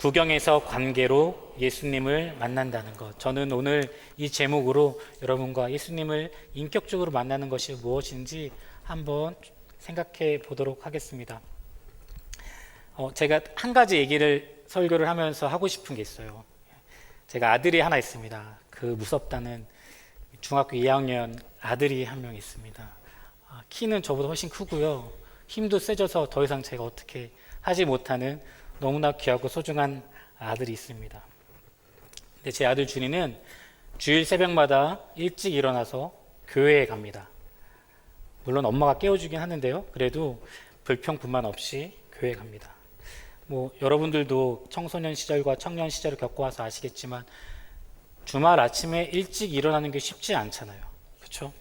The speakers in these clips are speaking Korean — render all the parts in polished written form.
구경에서 관계로 예수님을 만난다는 것. 저는 오늘 이 제목으로 여러분과 예수님을 인격적으로 만나는 것이 무엇인지 한번 생각해 보도록 하겠습니다. 제가 한 가지 얘기를 설교를 하면서 하고 싶은 게 있어요. 제가 아들이 하나 있습니다. 그 무섭다는 중학교 2학년 아들이 한 명 있습니다. 키는 저보다 훨씬 크고요. 힘도 세져서 더 이상 제가 어떻게 하지 못하는 너무나 귀하고 소중한 아들이 있습니다. 근데 제 아들 준이는 주일 새벽마다 일찍 일어나서 교회에 갑니다. 물론 엄마가 깨워주긴 하는데요. 그래도 불평뿐만 없이 교회에 갑니다. 여러분들도 청소년 시절과 청년 시절을 겪어와서 아시겠지만 주말 아침에 일찍 일어나는 게 쉽지 않잖아요. 그렇죠?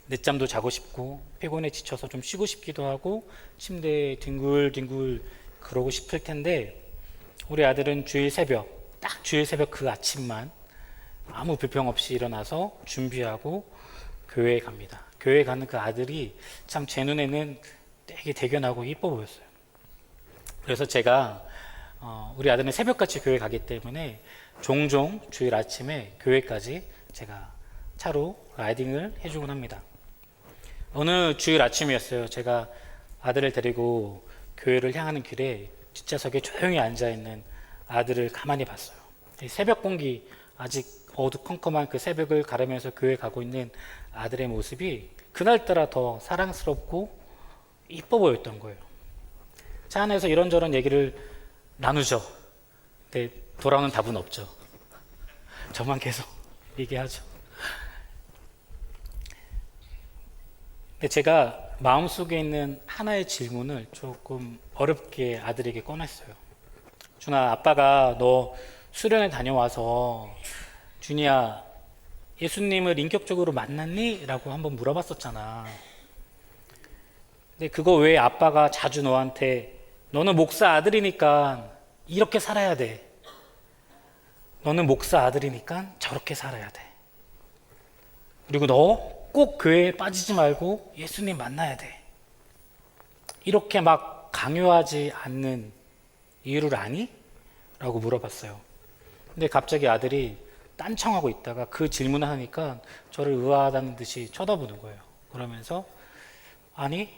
늦잠도 자고 싶고 피곤해 지쳐서 좀 쉬고 싶기도 하고 침대에 뒹굴뒹굴 그러고 싶을 텐데 우리 아들은 주일 새벽 그 아침만 아무 불평 없이 일어나서 준비하고 교회에 갑니다. 교회에 가는 그 아들이 참 제 눈에는 되게 대견하고 이뻐 보였어요. 그래서 제가 우리 아들은 새벽같이 교회 가기 때문에 종종 주일 아침에 교회까지 제가 차로 라이딩을 해주곤 합니다. 어느 주일 아침이었어요. 제가 아들을 데리고 교회를 향하는 길에 뒷좌석에 조용히 앉아있는 아들을 가만히 봤어요. 새벽 공기, 아직 어두컴컴한 그 새벽을 가르면서 교회 가고 있는 아들의 모습이 그날따라 더 사랑스럽고 이뻐 보였던 거예요. 차 안에서 이런저런 얘기를 나누죠. 근데 돌아오는 답은 없죠. 저만 계속 얘기하죠. 근데 제가 마음속에 있는 하나의 질문을 조금 어렵게 아들에게 꺼냈어요. 준아, 아빠가 너 수련회 다녀와서 준이야, 예수님을 인격적으로 만났니? 라고 한번 물어봤었잖아. 근데 그거 외에 아빠가 자주 너한테 너는 목사 아들이니까 이렇게 살아야 돼. 너는 목사 아들이니까 저렇게 살아야 돼. 그리고 너 꼭 교회에 빠지지 말고 예수님 만나야 돼. 이렇게 막 강요하지 않는 이유를 아니? 라고 물어봤어요. 근데 갑자기 아들이 딴청하고 있다가 그 질문을 하니까 저를 의아하다는 듯이 쳐다보는 거예요. 그러면서 아니,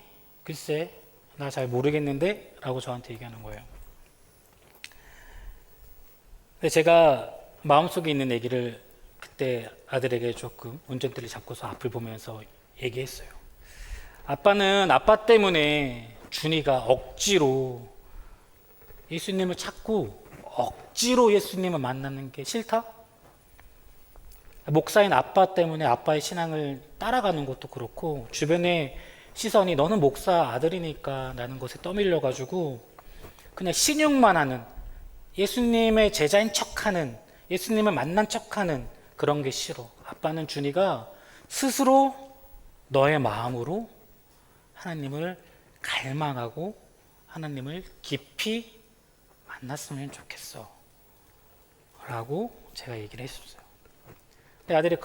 글쎄, 나 잘 모르겠는데? 라고 저한테 얘기하는 거예요. 근데 제가 마음속에 있는 얘기를 그때 아들에게 조금 운전대를 잡고서 앞을 보면서 얘기했어요. 아빠는 아빠 때문에 준이가 억지로 예수님을 찾고 억지로 예수님을 만나는 게 싫다? 목사인 아빠 때문에 아빠의 신앙을 따라가는 것도 그렇고 주변의 시선이 너는 목사 아들이니까 라는 것에 떠밀려가지고 그냥 신용만 하는 예수님의 제자인 척하는 예수님을 만난 척하는 그런 게 싫어. 아빠는 준이가 스스로 너의 마음으로 하나님을 갈망하고 하나님을 깊이 만났으면 좋겠어 라고 제가 얘기를 했었어요. 근데 아들이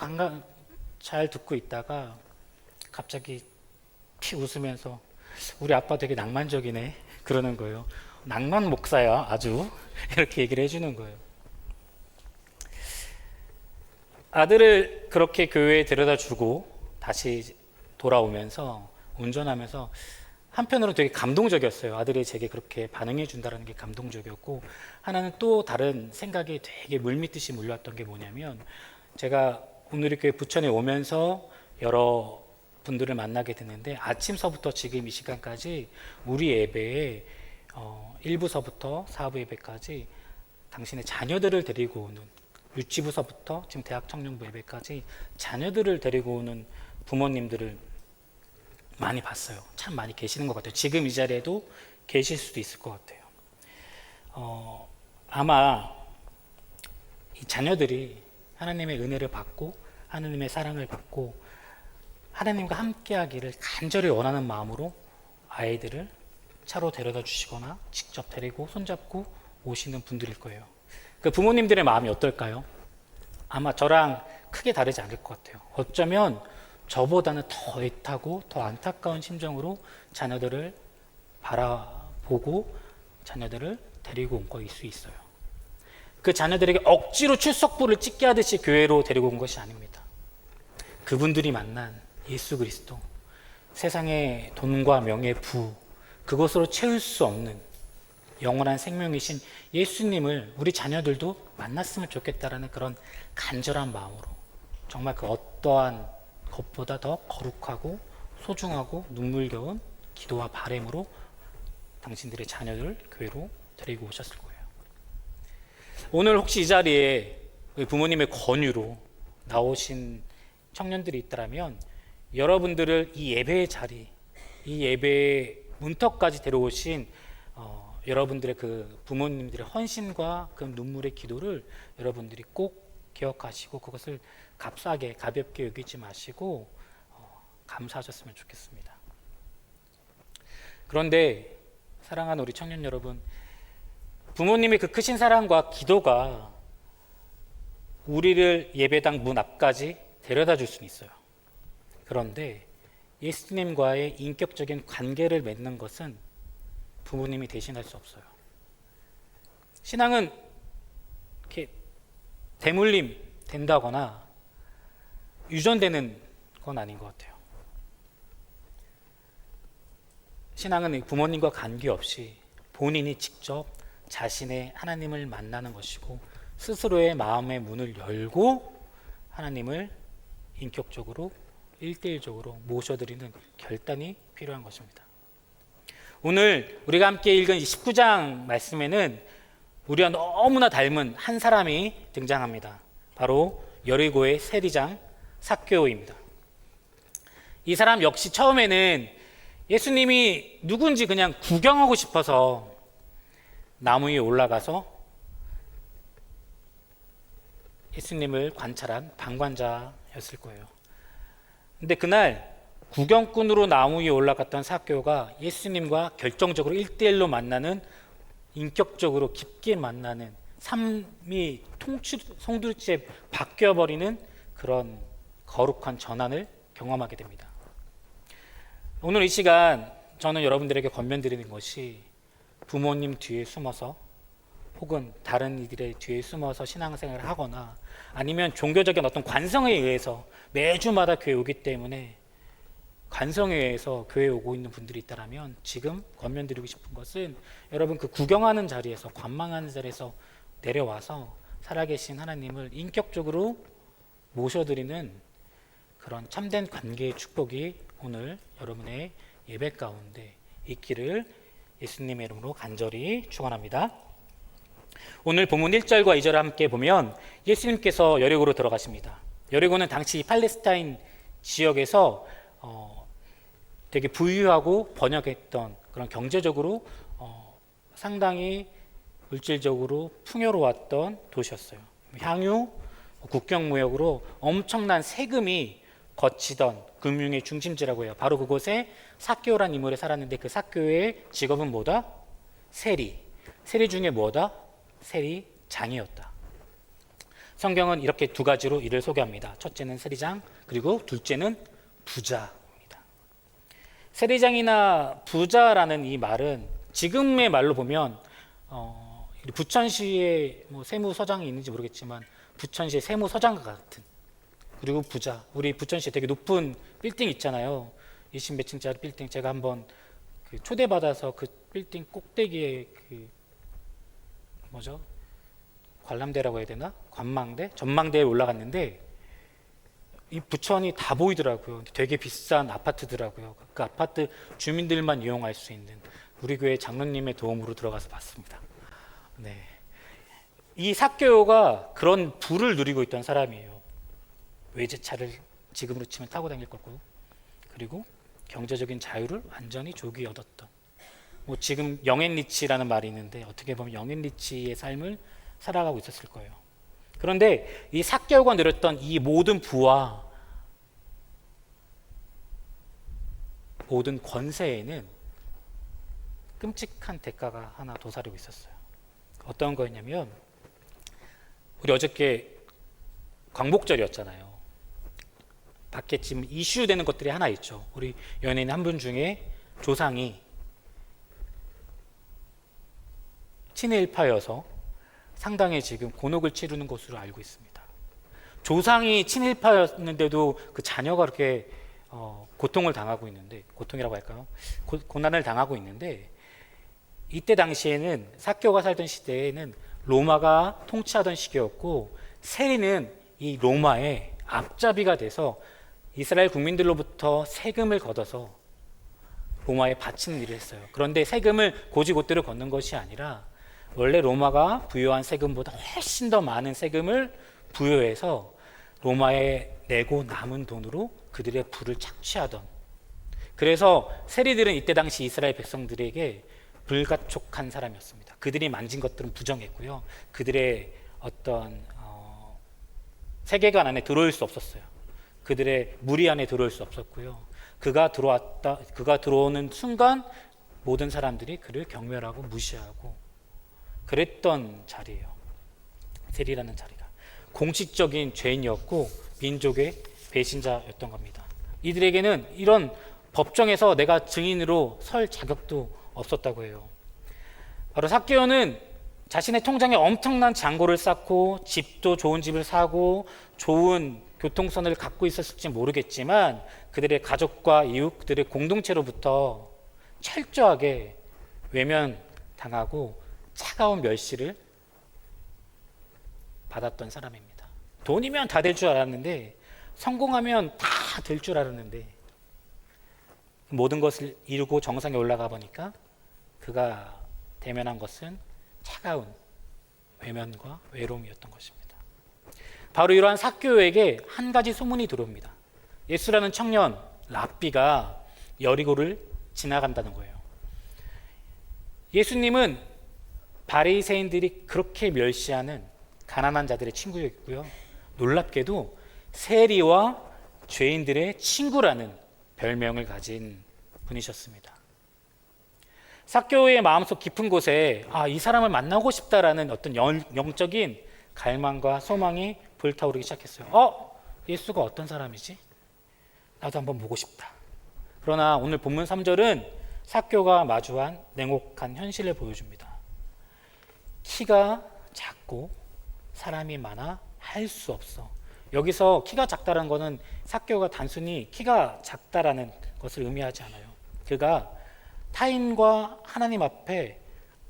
잘 듣고 있다가 갑자기 피 웃으면서 우리 아빠 되게 낭만적이네 그러는 거예요. 낭만 목사야 아주 이렇게 얘기를 해주는 거예요. 아들을 그렇게 교회에 데려다 주고 다시 돌아오면서 운전하면서 한편으로 되게 감동적이었어요. 아들이 제게 그렇게 반응해 준다는 게 감동적이었고 하나는 또 다른 생각이 되게 물밀듯이 몰려왔던 게 뭐냐면 제가 오늘교회 부천에 오면서 여러 분들을 만나게 됐는데 아침서부터 지금 이 시간까지 우리 예배에 1부서부터 4부 예배까지 당신의 자녀들을 데리고 오는 유치부서부터 지금 대학 청년부 예배까지 자녀들을 데리고 오는 부모님들을 많이 봤어요. 참 많이 계시는 것 같아요. 지금 이 자리에도 계실 수도 있을 것 같아요. 아마 이 자녀들이 하나님의 은혜를 받고 하나님의 사랑을 받고 하나님과 함께하기를 간절히 원하는 마음으로 아이들을 차로 데려다 주시거나 직접 데리고 손잡고 오시는 분들일 거예요. 그 부모님들의 마음이 어떨까요? 아마 저랑 크게 다르지 않을 것 같아요. 어쩌면 저보다는 더 애타고 더 안타까운 심정으로 자녀들을 바라보고 자녀들을 데리고 온 거일 수 있어요. 그 자녀들에게 억지로 출석부를 찍게 하듯이 교회로 데리고 온 것이 아닙니다. 그분들이 만난 예수 그리스도, 세상의 돈과 명예, 부, 그것으로 채울 수 없는 영원한 생명이신 예수님을 우리 자녀들도 만났으면 좋겠다라는 그런 간절한 마음으로, 정말 그 어떠한 것보다 더 거룩하고 소중하고 눈물겨운 기도와 바람으로 당신들의 자녀를 교회로 데리고 오셨을 거예요. 오늘 혹시 이 자리에 부모님의 권유로 나오신 청년들이 있다면 여러분들을 이 예배의 자리, 이 예배의 문턱까지 데려오신 여러분들의 그 부모님들의 헌신과 그 눈물의 기도를 여러분들이 꼭 기억하시고 그것을 값싸게 가볍게 여기지 마시고 감사하셨으면 좋겠습니다. 그런데 사랑하는 우리 청년 여러분, 부모님의 그 크신 사랑과 기도가 우리를 예배당 문 앞까지 데려다 줄 수는 있어요. 그런데 예수님과의 인격적인 관계를 맺는 것은 부모님이 대신할 수 없어요. 신앙은 이렇게 대물림 된다거나 유전되는 건 아닌 것 같아요. 신앙은 부모님과 관계없이 본인이 직접 자신의 하나님을 만나는 것이고 스스로의 마음의 문을 열고 하나님을 인격적으로 1대1적으로 모셔드리는 결단이 필요한 것입니다. 오늘 우리가 함께 읽은 19장 말씀에는 우리와 너무나 닮은 한 사람이 등장합니다. 바로 여리고의 세리장 삭개오입니다. 이 사람 역시 처음에는 예수님이 누군지 그냥 구경하고 싶어서 나무 위에 올라가서 예수님을 관찰한 방관자였을 거예요. 근데 그날 구경꾼으로 나무 위에 올라갔던 삭개오가 예수님과 결정적으로 1대1로 만나는, 인격적으로 깊게 만나는, 삶이 송두리째 바뀌어버리는 그런 거룩한 전환을 경험하게 됩니다. 오늘 이 시간 저는 여러분들에게 권면드리는 것이 부모님 뒤에 숨어서 혹은 다른 이들의 뒤에 숨어서 신앙생활을 하거나 아니면 종교적인 어떤 관성에 의해서 매주마다 교회 오기 때문에 관성에 의해서 교회에 오고 있는 분들이 있다면 지금 권면드리고 싶은 것은 여러분 그 구경하는 자리에서, 관망하는 자리에서 내려와서 살아계신 하나님을 인격적으로 모셔드리는 그런 참된 관계의 축복이 오늘 여러분의 예배 가운데 있기를 예수님의 이름으로 간절히 축원합니다. 오늘 본문 1절과 2절을 함께 보면 예수님께서 여리고로 들어가십니다. 여리고는 당시 팔레스타인 지역에서 되게 부유하고 번영했던 그런 경제적으로 상당히 물질적으로 풍요로웠던 도시였어요. 향유, 국경무역으로 엄청난 세금이 거치던 금융의 중심지라고 해요. 바로 그곳에 삭개오라는 인물이 살았는데 그 삭개오의 직업은 뭐다? 세리. 세리 중에 뭐다? 세리장이었다. 성경은 이렇게 두 가지로 이를 소개합니다. 첫째는 세리장, 그리고 둘째는 부자입니다. 세리장이나 부자라는 이 말은 지금의 말로 보면 부천시에 세무서장이 있는지 모르겠지만 부천시의 세무서장과 같은, 그리고 부자, 우리 부천시에 되게 높은 빌딩 있잖아요. 20 몇 층짜리 빌딩. 제가 한번 초대받아서 그 빌딩 꼭대기에 관람대라고 해야 되나? 관망대? 전망대에 올라갔는데 이 부천이 다 보이더라고요. 되게 비싼 아파트더라고요. 그 아파트 주민들만 이용할 수 있는, 우리 교회 장로님의 도움으로 들어가서 봤습니다. 네. 이 삭개오가 그런 부를 누리고 있던 사람이에요. 외제차를 지금으로 치면 타고 다닐 거고, 그리고 경제적인 자유를 완전히 조기 얻었던, 지금 영앤리치라는 말이 있는데 어떻게 보면 영앤리치의 삶을 살아가고 있었을 거예요. 그런데 이 삭개오가 누렸던 이 모든 부와 모든 권세에는 끔찍한 대가가 하나 도사리고 있었어요. 어떤 거였냐면, 우리 어저께 광복절이었잖아요. 밖에 지금 이슈되는 것들이 하나 있죠. 우리 연예인 한 분 중에 조상이 친일파여서 상당히 지금 곤혹을 치르는 것으로 알고 있습니다. 조상이 친일파였는데도 그 자녀가 그렇게 고통을 당하고 있는데, 고통이라고 할까요? 고난을 당하고 있는데, 이때 당시에는 삭개오가 살던 시대에는 로마가 통치하던 시기였고, 세리는 이 로마의 앞잡이가 돼서 이스라엘 국민들로부터 세금을 걷어서 로마에 바치는 일을 했어요. 그런데 세금을 고지고대로 걷는 것이 아니라 원래 로마가 부여한 세금보다 훨씬 더 많은 세금을 부여해서 로마에 내고 남은 돈으로 그들의 부를 착취하던, 그래서 세리들은 이때 당시 이스라엘 백성들에게 불가촉한 사람이었습니다. 그들이 만진 것들은 부정했고요. 그들의 어떤 세계관 안에 들어올 수 없었어요. 그들의 무리 안에 들어올 수 없었고요. 그가 들어오는 순간 모든 사람들이 그를 경멸하고 무시하고 그랬던 자리예요. 세리라는 자리가 공식적인 죄인이었고 민족의 배신자였던 겁니다. 이들에게는 이런 법정에서 내가 증인으로 설 자격도 없었다고 해요. 바로 삭개오는 자신의 통장에 엄청난 잔고를 쌓고 집도 좋은 집을 사고 좋은 교통선을 갖고 있었을지 모르겠지만 그들의 가족과 이웃, 그들의 공동체로부터 철저하게 외면당하고 차가운 멸시를 받았던 사람입니다. 돈이면 다 될 줄 알았는데, 성공하면 다 될 줄 알았는데, 모든 것을 이루고 정상에 올라가 보니까 그가 대면한 것은 차가운 외면과 외로움이었던 것입니다. 바로 이러한 삭개오에게 한 가지 소문이 들어옵니다. 예수라는 청년 랍비가 여리고를 지나간다는 거예요. 예수님은 바리새인들이 그렇게 멸시하는 가난한 자들의 친구였고요. 놀랍게도 세리와 죄인들의 친구라는 별명을 가진 분이셨습니다. 삭개오의 마음속 깊은 곳에 이 사람을 만나고 싶다라는 어떤 영적인 갈망과 소망이 불타오르기 시작했어요. 예수가 어떤 사람이지? 나도 한번 보고 싶다. 그러나 오늘 본문 3절은 삭개오가 마주한 냉혹한 현실을 보여줍니다. 키가 작고 사람이 많아 할 수 없어. 여기서 키가 작다는 것은 삭개오가 단순히 키가 작다라는 것을 의미하지 않아요. 그가 타인과 하나님 앞에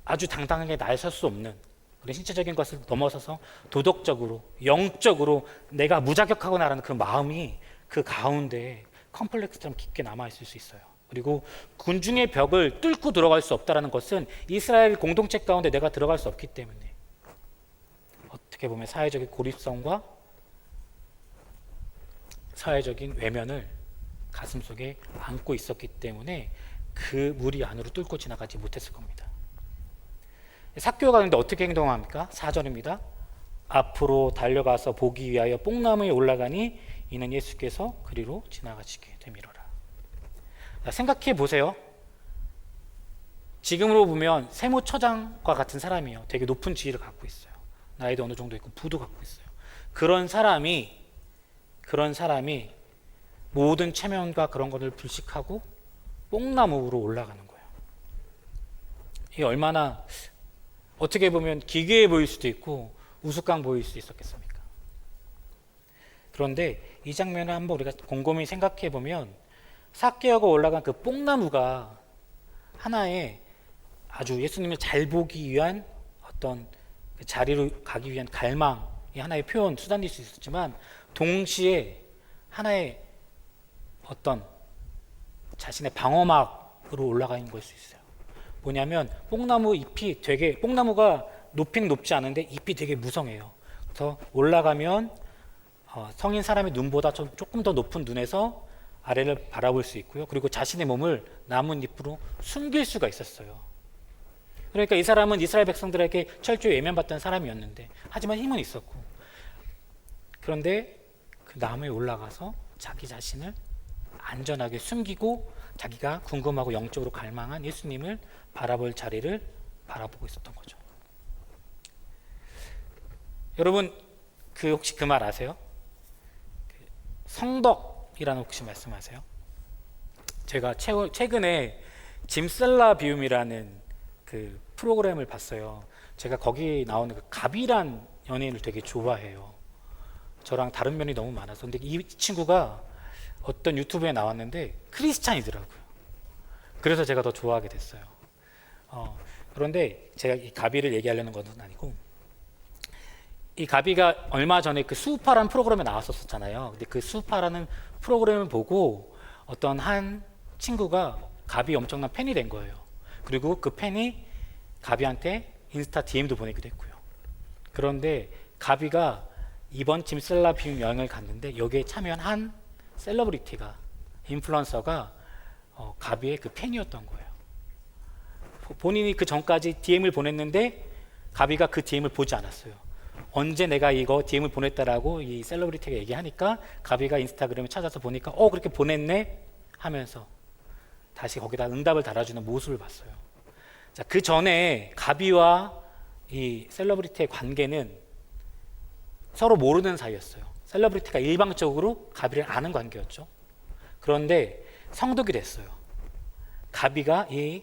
아주 당당하게 나설 수 없는 그런 신체적인 것을 넘어서서 도덕적으로, 영적으로 내가 무자격하구나라는 그 마음이 그 가운데 컴플렉스처럼 깊게 남아있을 수 있어요. 그리고 군중의 벽을 뚫고 들어갈 수 없다는 것은 이스라엘 공동체 가운데 내가 들어갈 수 없기 때문에 어떻게 보면 사회적인 고립성과 사회적인 외면을 가슴속에 안고 있었기 때문에 그 무리 안으로 뚫고 지나가지 못했을 겁니다. 삭개오가 그런데 어떻게 행동합니까? 4절입니다. 앞으로 달려가서 보기 위하여 뽕나무에 올라가니 이는 예수께서 그리로 지나가시게 되미로라. 생각해 보세요. 지금으로 보면 세무처장과 같은 사람이에요. 되게 높은 지위를 갖고 있어요. 나이도 어느 정도 있고 부도 갖고 있어요. 그런 사람이 모든 체면과 그런 것을 불식하고 뽕나무로 올라가는 거예요. 이게 얼마나 어떻게 보면 기괴해 보일 수도 있고 우스꽝 보일 수 있었겠습니까? 그런데 이 장면을 한번 우리가 곰곰이 생각해 보면 삭개오가 올라간 그 뽕나무가 하나의 아주 예수님을 잘 보기 위한 어떤 그 자리로 가기 위한 갈망이 하나의 표현 수단일 수 있었지만 동시에 하나의 어떤 자신의 방어막으로 올라가는 걸 수 있어요. 뭐냐면 뽕나무 잎이 되게, 뽕나무가 높이는 높지 않은데 잎이 되게 무성해요. 그래서 올라가면 성인 사람의 눈보다 조금 더 높은 눈에서 아래를 바라볼 수 있고요. 그리고 자신의 몸을 나뭇잎으로 숨길 수가 있었어요. 그러니까 이 사람은 이스라엘 백성들에게 철저히 외면받던 사람이었는데, 하지만 힘은 있었고, 그런데 그 나무에 올라가서 자기 자신을 안전하게 숨기고 자기가 궁금하고 영적으로 갈망한 예수님을 바라볼 자리를 바라보고 있었던 거죠. 여러분, 혹시 그 말 아세요? 성덕이라는 혹시 말씀하세요? 제가 최근에 짐 셀라 비움이라는 그 프로그램을 봤어요. 제가 거기 나오는 그 갑이란 연예인을 되게 좋아해요. 저랑 다른 면이 너무 많아서. 근데 이 친구가 어떤 유튜브에 나왔는데 크리스찬이더라고요. 그래서 제가 더 좋아하게 됐어요. 그런데 제가 이 가비를 얘기하려는 것은 아니고, 이 가비가 얼마 전에 그 수우파라는 프로그램에 나왔었잖아요. 근데 그 수우파라는 프로그램을 보고 어떤 한 친구가 가비 엄청난 팬이 된 거예요. 그리고 그 팬이 가비한테 인스타 DM도 보내기도 했고요. 그런데 가비가 이번 짐슬라비움 여행을 갔는데 여기에 참여한 한 셀러브리티가, 인플루언서가 가비의 그 팬이었던 거예요. 본인이 그 전까지 DM을 보냈는데 가비가 그 DM을 보지 않았어요. 언제 내가 이거 DM을 보냈다라고 이 셀러브리티가 얘기하니까 가비가 인스타그램을 찾아서 보니까 그렇게 보냈네 하면서 다시 거기다 응답을 달아주는 모습을 봤어요. 자, 그 전에 가비와 이 셀러브리티의 관계는 서로 모르는 사이였어요. 셀러브리티가 일방적으로 가비를 아는 관계였죠. 그런데 성독이 됐어요. 가비가 이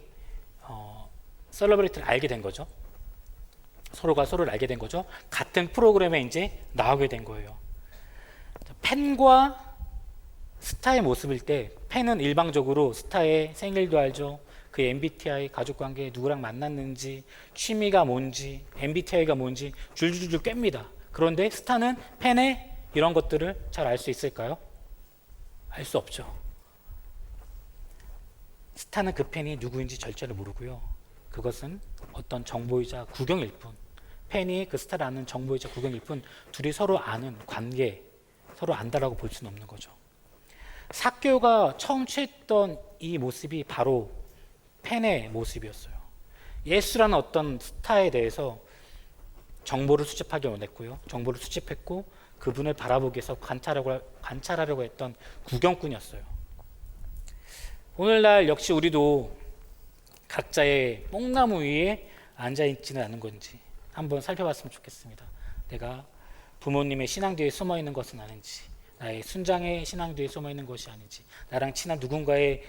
셀러브리티를 알게 된 거죠. 서로가 서로를 알게 된 거죠. 같은 프로그램에 이제 나오게 된 거예요. 팬과 스타의 모습일 때, 팬은 일방적으로 스타의 생일도 알죠. 그 MBTI, 가족관계, 누구랑 만났는지, 취미가 뭔지, MBTI가 뭔지 줄줄줄 꿰입니다. 그런데 스타는 팬의 이런 것들을 잘 알 수 있을까요? 알 수 없죠. 스타는 그 팬이 누구인지 절대로 모르고요. 그것은 어떤 정보이자 구경일 뿐, 팬이 그 스타를 아는 정보이자 구경일 뿐, 둘이 서로 아는 관계, 서로 안다라고 볼 수는 없는 거죠. 삭개오가 처음 취했던 이 모습이 바로 팬의 모습이었어요. 예수라는 어떤 스타에 대해서 정보를 수집하기 원했고요. 정보를 수집했고 그분을 바라보기 위해서 관찰하려고 했던 구경꾼이었어요. 오늘날 역시 우리도 각자의 뽕나무 위에 앉아있지는 않은 건지 한번 살펴봤으면 좋겠습니다. 내가 부모님의 신앙 뒤에 숨어있는 것은 아닌지, 나의 순장의 신앙 뒤에 숨어있는 것이 아닌지, 나랑 친한 누군가의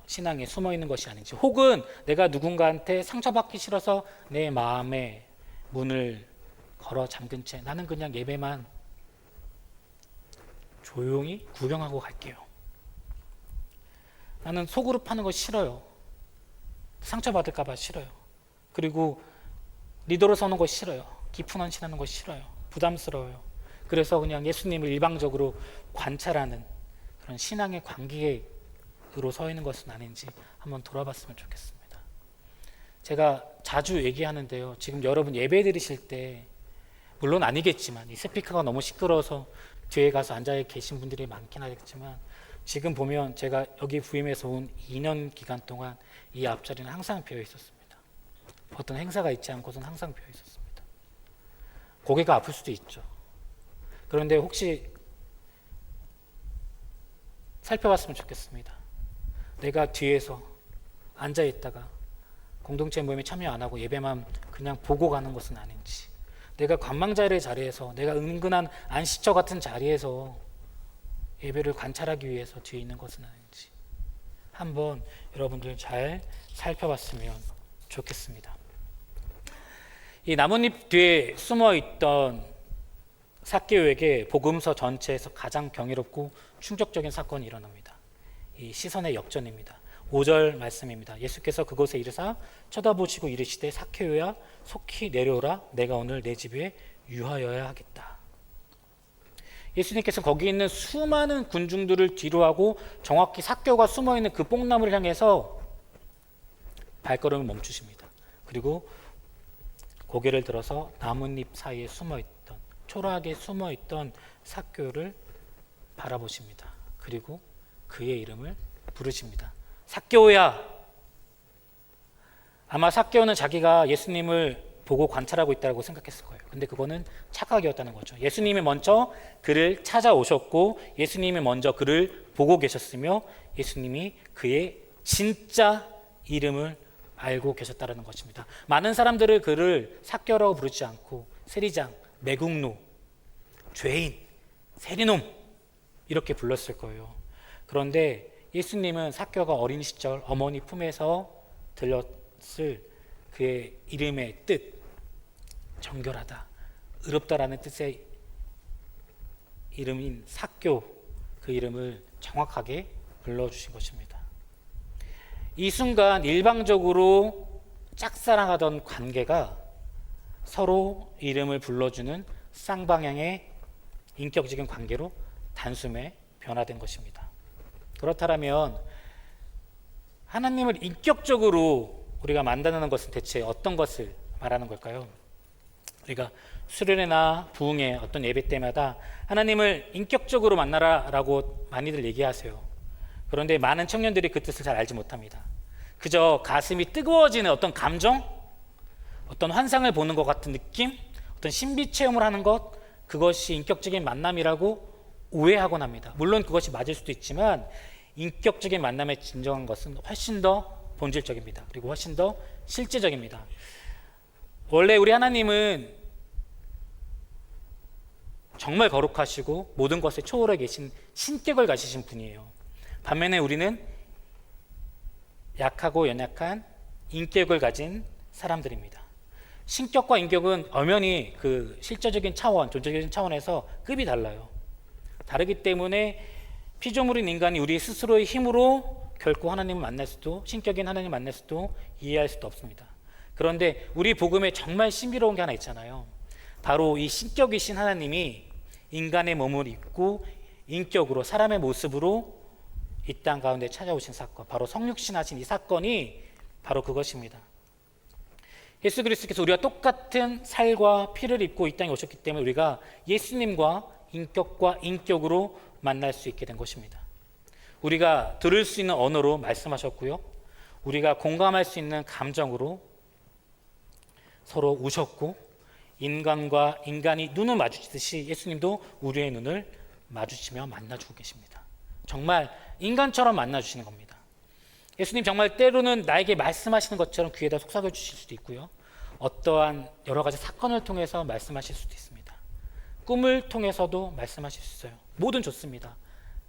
신앙에 숨어있는 것이 아닌지, 혹은 내가 누군가한테 상처받기 싫어서 내 마음의 문을 걸어 잠근 채 나는 그냥 예배만 조용히 구경하고 갈게요. 나는 속으로 파는 거 싫어요. 상처받을까 봐 싫어요. 그리고 리더로 서는 거 싫어요. 깊은 헌신하는 거 싫어요. 부담스러워요. 그래서 그냥 예수님을 일방적으로 관찰하는 그런 신앙의 관객으로 서 있는 것은 아닌지 한번 돌아봤으면 좋겠습니다. 제가 자주 얘기하는데요. 지금 여러분 예배 드리실 때 물론 아니겠지만 이 스피커가 너무 시끄러워서 뒤에 가서 앉아 계신 분들이 많긴 하겠지만, 지금 보면 제가 여기 부임해서 온 2년 기간 동안 이 앞자리는 항상 비어 있었습니다. 어떤 행사가 있지 않고서는 항상 비어 있었습니다. 고개가 아플 수도 있죠. 그런데 혹시 살펴봤으면 좋겠습니다. 내가 뒤에서 앉아 있다가 공동체 모임에 참여 안 하고 예배만 그냥 보고 가는 것은 아닌지, 내가 관망자의 자리에서, 내가 은근한 안식처 같은 자리에서 예배를 관찰하기 위해서 뒤에 있는 것은 아닌지 한번 여러분들 잘 살펴봤으면 좋겠습니다. 이 나뭇잎 뒤에 숨어있던 삭개오에게 복음서 전체에서 가장 경이롭고 충격적인 사건이 일어납니다. 이 시선의 역전입니다. 5절 말씀입니다. 예수께서 그곳에 이르사 쳐다보시고 이르시되 삭개오야 속히 내려오라, 내가 오늘 내 집에 유하여야 하겠다. 예수님께서 거기 있는 수많은 군중들을 뒤로하고 정확히 삭개오가 숨어있는 그 뽕나무를 향해서 발걸음을 멈추십니다. 그리고 고개를 들어서 나뭇잎 사이에 숨어있던, 초라하게 숨어있던 삭개오를 바라보십니다. 그리고 그의 이름을 부르십니다. 삭개오야! 아마 삭개오는 자기가 예수님을 보고 관찰하고 있다고 생각했을 거예요. 근데 그거는 착각이었다는 거죠. 예수님이 먼저 그를 찾아오셨고 예수님이 먼저 그를 보고 계셨으며 예수님이 그의 진짜 이름을 알고 계셨다는 것입니다. 많은 사람들은 그를 삭개오라고 부르지 않고 세리장, 매국노, 죄인, 세리놈 이렇게 불렀을 거예요. 그런데 예수님은 삭개오가 어린 시절 어머니 품에서 들렸을 그의 이름의 뜻, 정결하다, 의롭다라는 뜻의 이름인 삭교, 그 이름을 정확하게 불러주신 것입니다. 이 순간 일방적으로 짝사랑하던 관계가 서로 이름을 불러주는 쌍방향의 인격적인 관계로 단숨에 변화된 것입니다. 그렇다면 하나님을 인격적으로 우리가 만나는 것은 대체 어떤 것을 말하는 걸까요? 우리가 수련회나 부흥회 어떤 예배 때마다 하나님을 인격적으로 만나라 라고 많이들 얘기하세요. 그런데 많은 청년들이 그 뜻을 잘 알지 못합니다. 그저 가슴이 뜨거워지는 어떤 감정, 어떤 환상을 보는 것 같은 느낌, 어떤 신비 체험을 하는 것, 그것이 인격적인 만남이라고 오해하곤 합니다. 물론 그것이 맞을 수도 있지만 인격적인 만남의 진정한 것은 훨씬 더 본질적입니다. 그리고 훨씬 더 실제적입니다. 원래 우리 하나님은 정말 거룩하시고 모든 것에 초월해 계신 신격을 가지신 분이에요. 반면에 우리는 약하고 연약한 인격을 가진 사람들입니다. 신격과 인격은 엄연히 그 실제적인 차원, 존재적인 차원에서 급이 달라요. 다르기 때문에 피조물인 인간이 우리 스스로의 힘으로 결코 하나님을 만날 수도, 신격인 하나님을 만날 수도, 이해할 수도 없습니다. 그런데 우리 복음에 정말 신비로운 게 하나 있잖아요. 바로 이 신격이신 하나님이 인간의 몸을 입고 인격으로, 사람의 모습으로 이 땅 가운데 찾아오신 사건, 바로 성육신하신 이 사건이 바로 그것입니다. 예수 그리스도께서 우리가 똑같은 살과 피를 입고 이 땅에 오셨기 때문에 우리가 예수님과 인격과 인격으로 만날 수 있게 된 것입니다. 우리가 들을 수 있는 언어로 말씀하셨고요, 우리가 공감할 수 있는 감정으로 서로 우셨고, 인간과 인간이 눈을 마주치듯이 예수님도 우리의 눈을 마주치며 만나주고 계십니다. 정말 인간처럼 만나주시는 겁니다. 예수님 정말 때로는 나에게 말씀하시는 것처럼 귀에다 속삭여 주실 수도 있고요, 어떠한 여러 가지 사건을 통해서 말씀하실 수도 있습니다. 꿈을 통해서도 말씀하실 수 있어요. 뭐든 좋습니다.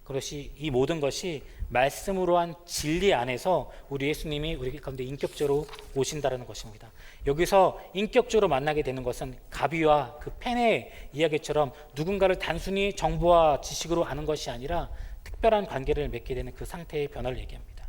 그것이, 이 모든 것이 말씀으로 한 진리 안에서 우리 예수님이 우리 가운데 인격적으로 오신다는 것입니다. 여기서 인격적으로 만나게 되는 것은 가비와 그 펜의 이야기처럼 누군가를 단순히 정보와 지식으로 아는 것이 아니라 특별한 관계를 맺게 되는 그 상태의 변화를 얘기합니다.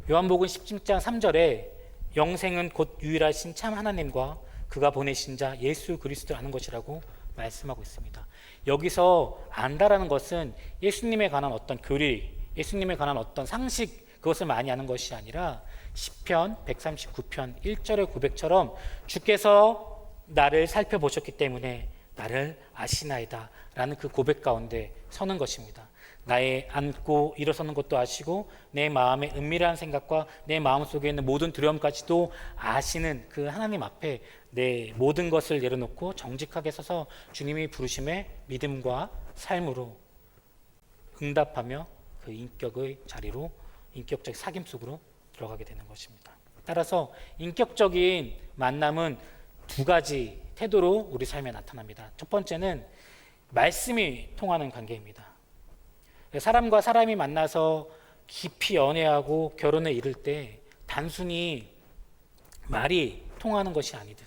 요한복음 17장 3절에 영생은 곧 유일하신 참 하나님과 그가 보내신 자 예수 그리스도를 아는 것이라고 말씀하고 있습니다. 여기서 안다라는 것은 예수님에 관한 어떤 교리, 예수님에 관한 어떤 상식, 그것을 많이 아는 것이 아니라 시편 139편 1절의 고백처럼 주께서 나를 살펴보셨기 때문에 나를 아시나이다 라는 그 고백 가운데 서는 것입니다. 나의 앉고 일어서는 것도 아시고 내 마음의 은밀한 생각과 내 마음속에 있는 모든 두려움까지도 아시는 그 하나님 앞에 내 모든 것을 내려놓고 정직하게 서서 주님이 부르심에 믿음과 삶으로 응답하며 그 인격의 자리로, 인격적 사귐 속으로 들어가게 되는 것입니다. 따라서 인격적인 만남은 두 가지 태도로 우리 삶에 나타납니다. 첫 번째는 말씀이 통하는 관계입니다. 사람과 사람이 만나서 깊이 연애하고 결혼에 이를 때 단순히 말이 통하는 것이 아니듯,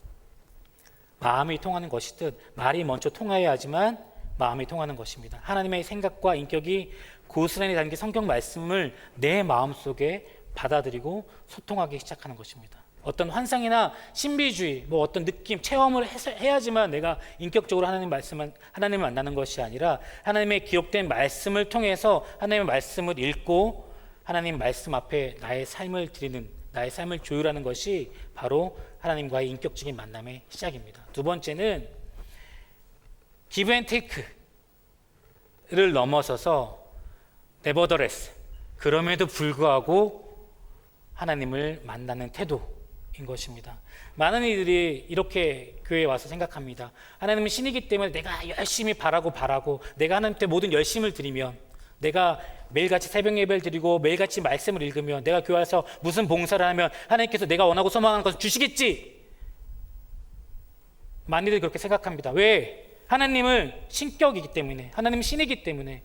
마음이 통하는 것이듯, 말이 먼저 통하여야 하지만 마음이 통하는 것입니다. 하나님의 생각과 인격이 고스란히 담긴 성경 말씀을 내 마음속에 받아들이고 소통하기 시작하는 것입니다. 어떤 환상이나 신비주의, 어떤 느낌, 체험을 해야지만 내가 인격적으로 하나님을 만나는 것이 아니라 하나님의 기록된 말씀을 통해서 하나님의 말씀을 읽고 하나님 말씀 앞에 나의 삶을 드리는, 나의 삶을 조율하는 것이 바로 하나님과의 인격적인 만남의 시작입니다. 두 번째는 give and take를 넘어서서 nevertheless, 그럼에도 불구하고 하나님을 만나는 태도인 것입니다. 많은 이들이 이렇게 교회에 와서 생각합니다. 하나님은 신이기 때문에 내가 열심히 바라고 내가 하나님께 모든 열심을 드리면, 내가 매일같이 새벽 예배를 드리고 매일같이 말씀을 읽으면, 내가 교회 와서 무슨 봉사를 하면 하나님께서 내가 원하고 소망하는 것을 주시겠지. 많이들 그렇게 생각합니다. 왜? 하나님을 신격이기 때문에, 하나님은 신이기 때문에.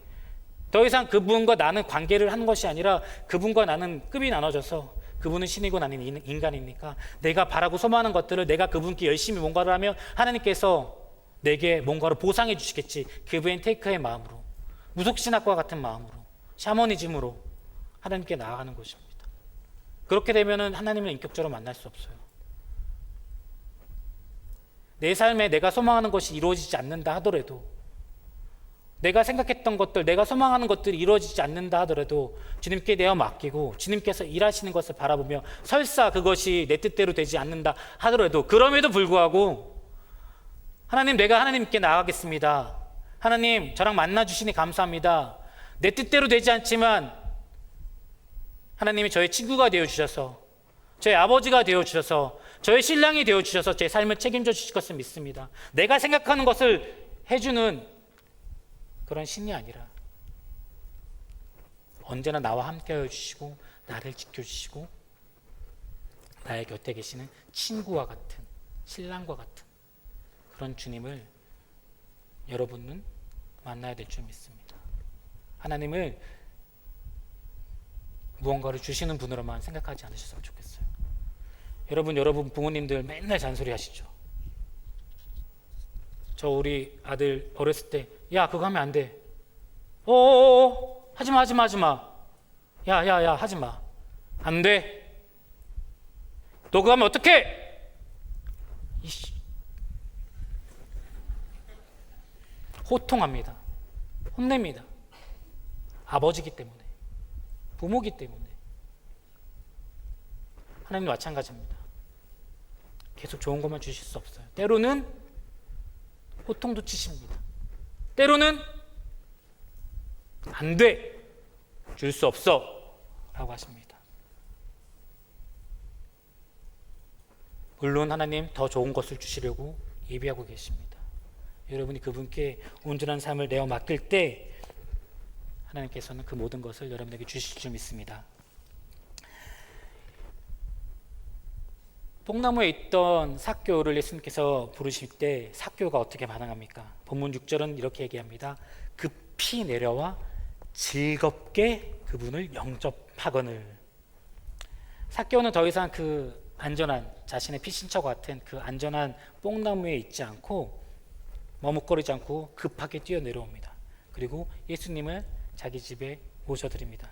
더 이상 그분과 나는 관계를 하는 것이 아니라 그분과 나는 급이 나눠져서 그분은 신이고 나는 인간이니까 내가 바라고 소망하는 것들을 내가 그분께 열심히 뭔가를 하면 하나님께서 내게 뭔가를 보상해 주시겠지. 기브앤테이크의 마음으로, 무속신학과 같은 마음으로, 샤머니즘으로 하나님께 나아가는 것입니다. 그렇게 되면 하나님을 인격적으로 만날 수 없어요. 내 삶에 내가 소망하는 것이 이루어지지 않는다 하더라도, 내가 생각했던 것들, 내가 소망하는 것들이 이루어지지 않는다 하더라도 주님께 내어 맡기고 주님께서 일하시는 것을 바라보며, 설사 그것이 내 뜻대로 되지 않는다 하더라도 그럼에도 불구하고 하나님, 내가 하나님께 나아가겠습니다. 하나님, 저랑 만나주시니 감사합니다. 내 뜻대로 되지 않지만 하나님이 저의 친구가 되어주셔서, 저의 아버지가 되어주셔서, 저의 신랑이 되어주셔서 제 삶을 책임져 주실 것을 믿습니다. 내가 생각하는 것을 해주는 그런 신이 아니라 언제나 나와 함께하여 주시고 나를 지켜주시고 나의 곁에 계시는 친구와 같은, 신랑과 같은 그런 주님을 여러분은 만나야 될 줄 믿습니다. 하나님을 무언가를 주시는 분으로만 생각하지 않으셨으면 좋겠어요. 여러분 부모님들 맨날 잔소리 하시죠. 저 우리 아들 어렸을 때, 야, 그거 하면 안 돼. 하지마. 야, 하지마. 안 돼. 너 그거 하면 어떡해? 이씨. 호통합니다. 혼냅니다. 아버지기 때문에, 부모기 때문에. 하나님도 마찬가지입니다. 계속 좋은 것만 주실 수 없어요. 때로는 호통도 치십니다. 때로는 안 돼, 줄 수 없어 라고 하십니다. 물론 하나님 더 좋은 것을 주시려고 예비하고 계십니다. 여러분이 그분께 온전한 삶을 내어 맡길 때 하나님께서는 그 모든 것을 여러분에게 주실 줄 믿습니다. 뽕나무에 있던 삭개오를 예수님께서 부르실 때 삭개오가 어떻게 반응합니까? 본문 6절은 이렇게 얘기합니다. 급히 내려와 즐겁게 그분을 영접하거늘. 삭개오는 더 이상 그 안전한, 자신의 피신처 같은 그 안전한 뽕나무에 있지 않고 머뭇거리지 않고 급하게 뛰어내려옵니다. 그리고 예수님을 자기 집에 모셔드립니다.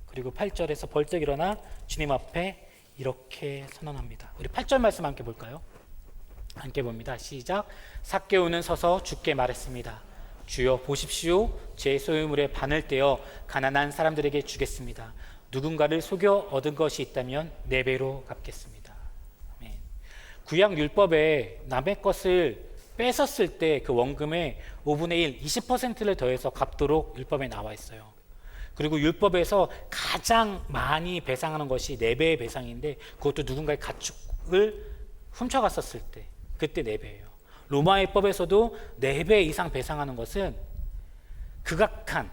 그리고 8절에서 벌떡 일어나 주님 앞에 이렇게 선언합니다. 우리 8절 말씀 함께 볼까요? 함께 봅니다. 시작. 삭개오는 서서 주께 말했습니다. 주여 보십시오. 제 소유물의 반을 떼어 가난한 사람들에게 주겠습니다. 누군가를 속여 얻은 것이 있다면 4배로 갚겠습니다. 아멘. 구약 율법에 남의 것을 뺏었을 때 그 원금의 5분의 1, 20%를 더해서 갚도록 율법에 나와 있어요. 그리고 율법에서 가장 많이 배상하는 것이 4배의 배상인데, 그것도 누군가의 가축을 훔쳐갔었을 때 그때 4배예요. 로마의 법에서도 4배 이상 배상하는 것은 극악한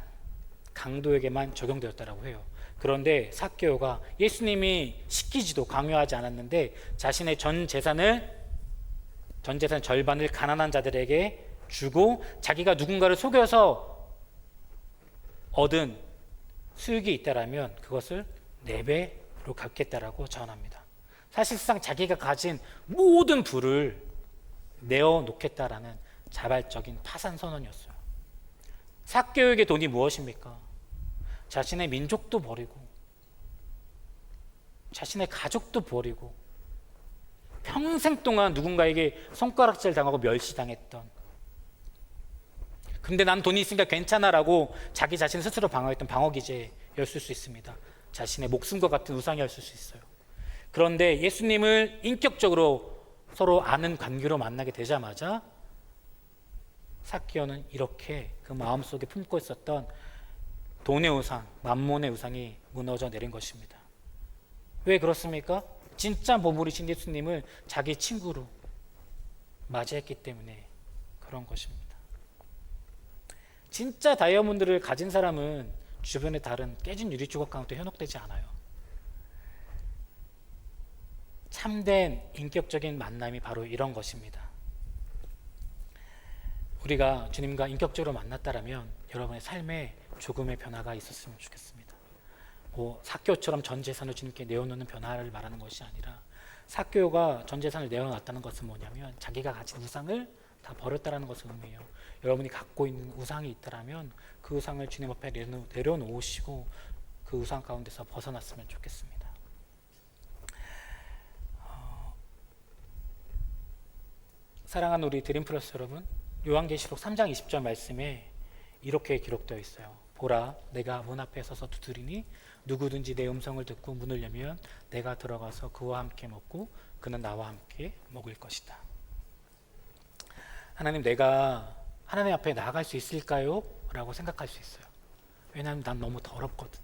강도에게만 적용되었다고 해요. 그런데 삭개오가 예수님이 시키지도 강요하지 않았는데 자신의 전 재산 절반을 가난한 자들에게 주고 자기가 누군가를 속여서 얻은 수익이 있다라면 그것을 4배로 갚겠다라고 전합니다. 사실상 자기가 가진 모든 부를 내어놓겠다라는 자발적인 파산 선언이었어요. 삭개오에게 돈이 무엇입니까? 자신의 민족도 버리고 자신의 가족도 버리고 평생 동안 누군가에게 손가락질 당하고 멸시당했던, 근데 난 돈이 있으니까 괜찮아라고 자기 자신 스스로 방어했던 방어기제였을 수 있습니다. 자신의 목숨과 같은 우상이었을 수 있어요. 그런데 예수님을 인격적으로 서로 아는 관계로 만나게 되자마자 삭개오는 이렇게 그 마음속에 품고 있었던 돈의 우상, 만몬의 우상이 무너져 내린 것입니다. 왜 그렇습니까? 진짜 보물이신 예수님을 자기 친구로 맞이했기 때문에 그런 것입니다. 진짜 다이아몬드를 가진 사람은 주변의 다른 깨진 유리 조각과도 현혹되지 않아요. 참된 인격적인 만남이 바로 이런 것입니다. 우리가 주님과 인격적으로 만났다면 여러분의 삶에 조금의 변화가 있었으면 좋겠습니다. 삭개오처럼 전 재산을 주님께 내어놓는 변화를 말하는 것이 아니라, 삭개오가 전 재산을 내어놨다는 것은 뭐냐면 자기가 가진 우상을 다 버렸다라는 것을 의미해요. 여러분이 갖고 있는 우상이 있다라면 그 우상을 주님 앞에 내려놓으시고 그 우상 가운데서 벗어났으면 좋겠습니다. 사랑하는 우리 드림플러스 여러분, 요한계시록 3장 20절 말씀에 이렇게 기록되어 있어요. 보라, 내가 문 앞에 서서 두드리니 누구든지 내 음성을 듣고 문을 열면 내가 들어가서 그와 함께 먹고 그는 나와 함께 먹을 것이다. 하나님, 내가 하나님 앞에 나아갈 수 있을까요? 라고 생각할 수 있어요. 왜냐하면 난 너무 더럽거든.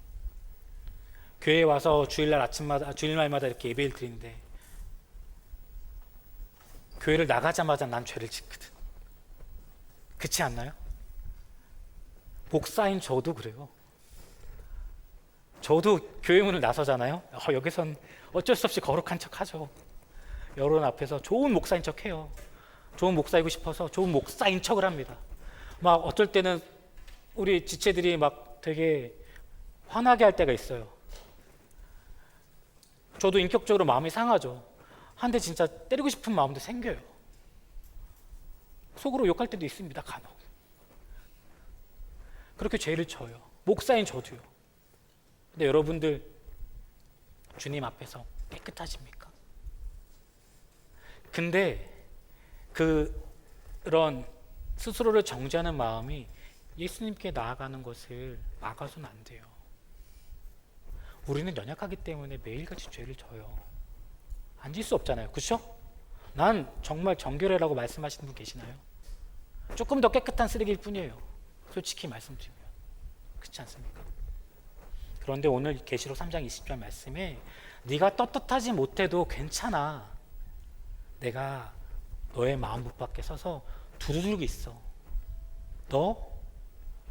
교회에 와서 주일날마다 이렇게 예배를 드리는데 교회를 나가자마자 난 죄를 짓거든. 그렇지 않나요? 목사인 저도 그래요. 저도 교회 문을 나서잖아요. 여기선 어쩔 수 없이 거룩한 척 하죠. 여러분 앞에서 좋은 목사인 척 해요. 좋은 목사이고 싶어서 좋은 목사인 척을 합니다. 막 어떨 때는 우리 지체들이 막 되게 화나게 할 때가 있어요. 저도 인격적으로 마음이 상하죠. 한데 진짜 때리고 싶은 마음도 생겨요. 속으로 욕할 때도 있습니다, 간혹. 그렇게 죄를 져요. 목사인 저도요. 근데 여러분들 주님 앞에서 깨끗하십니까? 근데 그런 스스로를 정죄하는 마음이 예수님께 나아가는 것을 막아서는 안 돼요. 우리는 연약하기 때문에 매일같이 죄를 져요. 안 질 수 없잖아요. 그렇죠? 난 정말 정결해라고 말씀하시는 분 계시나요? 조금 더 깨끗한 쓰레기일 뿐이에요. 솔직히 말씀드리면. 그렇지 않습니까? 그런데 오늘 계시록 3장 20절 말씀에 네가 떳떳하지 못해도 괜찮아. 내가 너의 마음 문 밖에 서서 두드리고 있어. 너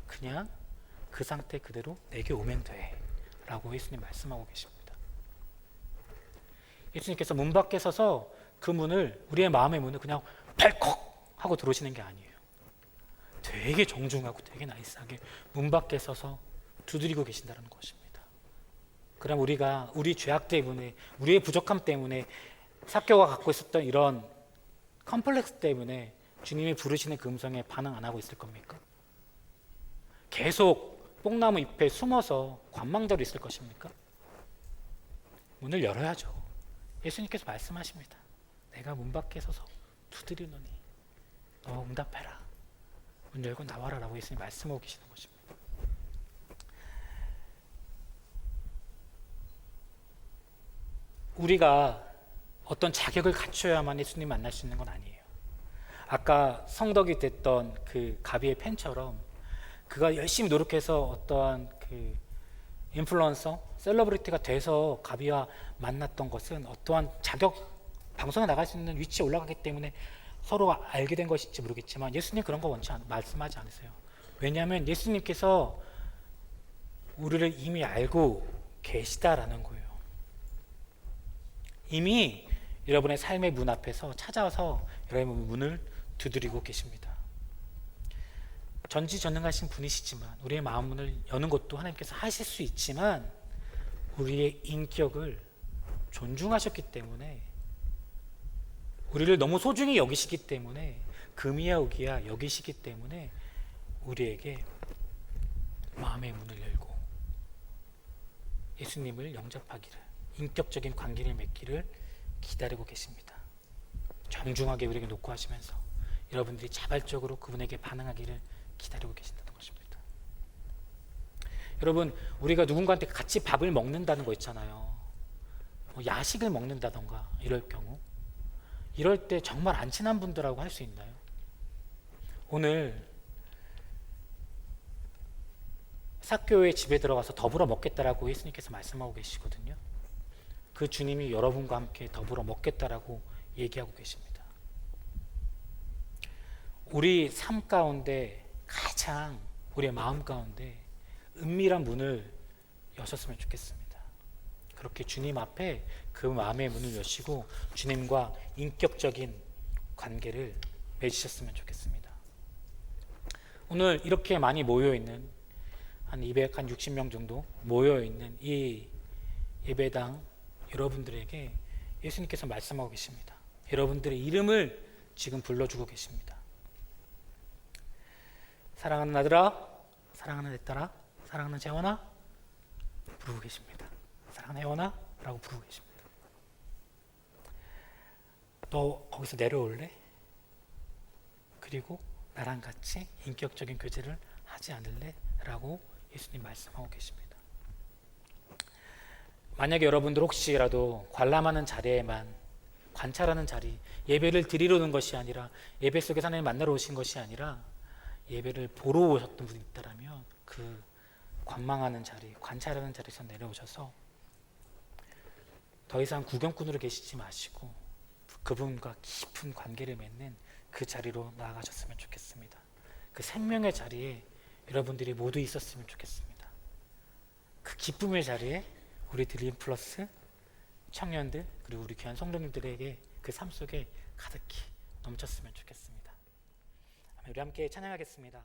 그냥 그 상태 그대로 내게 오면 돼. 라고 예수님 말씀하고 계십니다. 예수님께서 문 밖에 서서 그 문을, 우리의 마음의 문을 그냥 발컥 하고 들어오시는 게 아니에요. 되게 정중하고 되게 나이스하게 문 밖에 서서 두드리고 계신다는 것입니다. 그럼 우리가 우리 죄악 때문에, 우리의 부족함 때문에, 삭개오가 갖고 있었던 이런 컴플렉스 때문에 주님이 부르시는 그 음성에 반응 안 하고 있을 겁니까? 계속 뽕나무 잎에 숨어서 관망대로 있을 것입니까? 문을 열어야죠. 예수님께서 말씀하십니다. 내가 문 밖에 서서 두드리노니 너 응답해라. 문 열고 나와라 라고 예수님 말씀하고 계시는 것입니다. 우리가 어떤 자격을 갖춰야만 예수님 만날 수 있는 건 아니에요. 아까 성덕이 됐던 그 가비의 팬처럼 그가 열심히 노력해서 어떠한 그 인플루언서, 셀러브리티가 돼서 가비와 만났던 것은 어떠한 자격, 방송에 나갈 수 있는 위치에 올라가기 때문에 서로 알게 된 것일지 모르겠지만 예수님 그런 거 말씀하지 않으세요. 왜냐하면 예수님께서 우리를 이미 알고 계시다라는 거예요. 이미 여러분의 삶의 문 앞에서 찾아와서 여러분의 문을 두드리고 계십니다. 전지전능하신 분이시지만 우리의 마음 문을 여는 것도 하나님께서 하실 수 있지만 우리의 인격을 존중하셨기 때문에, 우리를 너무 소중히 여기시기 때문에, 금이야 우기야 여기시기 때문에 우리에게 마음의 문을 열고 예수님을 영접하기를, 인격적인 관계를 맺기를 기다리고 계십니다. 정중하게 우리에게 놓고 하시면서 여러분들이 자발적으로 그분에게 반응하기를 기다리고 계신다는 것입니다. 여러분, 우리가 누군가한테 같이 밥을 먹는다는 거 있잖아요. 야식을 먹는다던가 이럴 경우, 이럴 때 정말 안 친한 분들하고 할 수 있나요? 오늘 삭개오의 집에 들어가서 더불어 먹겠다라고 예수님께서 말씀하고 계시거든요. 그 주님이 여러분과 함께 더불어 먹겠다라고 얘기하고 계십니다. 우리 삶 가운데 가장 우리의 마음 가운데 은밀한 문을 여셨으면 좋겠습니다. 그렇게 주님 앞에 그 마음의 문을 여시고 주님과 인격적인 관계를 맺으셨으면 좋겠습니다. 오늘 이렇게 많이 모여있는 한 260명 정도 모여 있는 이 예배당 여러분들에게 예수님께서 말씀하고 계십니다. 여러분들의 이름을 지금 불러주고 계십니다. 사랑하는 아들아, 사랑하는 내 딸아, 사랑하는 재원아 부르고 계십니다. 사랑하는 혜원아 라고 부르고 계십니다. 너 거기서 내려올래? 그리고 나랑 같이 인격적인 교제를 하지 않을래? 라고 예수님 말씀하고 계십니다. 만약에 여러분들 혹시라도 관람하는 자리에만, 관찰하는 자리, 예배를 드리러 오는 것이 아니라, 예배 속에 하나님 만나러 오신 것이 아니라 예배를 보러 오셨던 분이 있다면 그 관망하는 자리, 관찰하는 자리에서 내려오셔서 더 이상 구경꾼으로 계시지 마시고 그분과 깊은 관계를 맺는 그 자리로 나아가셨으면 좋겠습니다. 그 생명의 자리에 여러분들이 모두 있었으면 좋겠습니다. 그 기쁨의 자리에 우리 드림 플러스 청년들 그리고 우리 귀한 성도님들에게 그 삶 속에 가득히 넘쳤으면 좋겠습니다. 우리 함께 찬양하겠습니다.